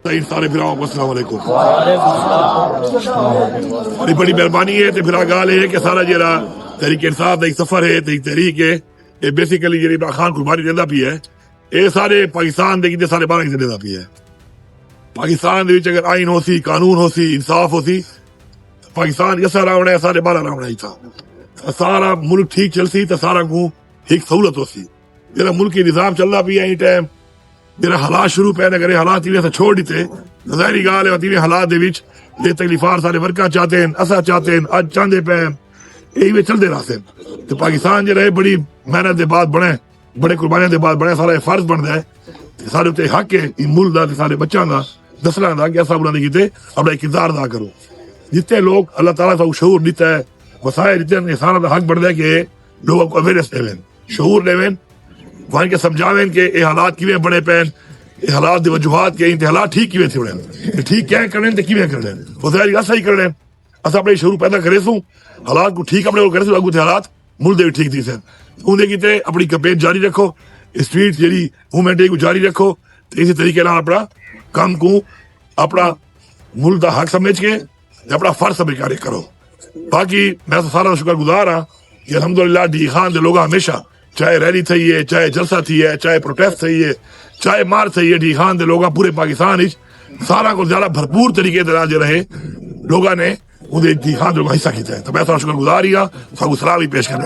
तो इन सारे फिराओं को अस्सलाम वालेकुम। बड़ी बड़ी मेहरबानी है तो फिर गाल है कि सारा जरा तहरीक इंसाफ का एक सफर है तो तहरीक है ये बेसिकली जी इमरान खान कुर्बानी देता भी है ये सारे पाकिस्तान के सारे 12 की देता भी है। पाकिस्तान अगर आइन हो सी कानून हो सी इंसाफ हो सी पाकिस्तान जैसा रावण है सारे 12 रावण ही था सारा मुल्क ठीक चल सी तो सारा को एक सहूलत हो सी जरा मुल्क की निज़ाम चलना भी है टाइम जरा हालात शुरू पे न करे हालात इवें छोड़ दीते ज़ाहिरी गाल है इवें हालात ये तकलीफार सारे वर्कर चाहते हैं असा चाहते हैं अज चाहते पे यही चलते रहे तो पाकिस्तान जो है बड़ी मेहनत के बाद बने बड़े कुर्बानियों के बाद बने सारा फर्ज बनता है सारे उत्ते हक है मुल्क का सारे बच्चों का दसना का कि असा उन्होंने किते अपना किरदार अदा करो जितने लोग अल्लाह ताला का शऊर दिता है वसाए जितने सारा का हक बनता है कि लोगों को अवेयरनेस देवें शऊर देवें वहां के समझावें कि ये हालात किवें बने पैन ये हालात की वजूहत के हालात ठीक किवें थे ठीक क्या करने तो किवें करने वसाए असा ही करने असा अपने शऊर पैदा करे सूं हालात को ठीक अपने को करे अगू थे हालात मुल्क भी ठीक थी सन उन्हें किते अपनी कैंपेन जारी रखो स्ट्रीट जी मूवमेंट को जारी रखो तो इसी तरीके अपना काम को अपना मुल्क का हक समझ के अपना फर्ज समझ के करो। बाकी मैं तो सारा शुक्रगुजार हाँ कि अल्हम्दुलिल्लाह डी खान के लोग हमेशा चाहे रैली थी है चाहे जलसा थी है चाहे प्रोटेस्ट थी है चाहे मार थी है डी खान के लोग पूरे पाकिस्तान सारा को ज्यादा भरपूर तरीके से रहे लोगों ने उन्हें डी खान जो हिस्सा किया है तो मैं सारा शुक्रगुजार ही हाँ सबको सलाह भी पेश करना।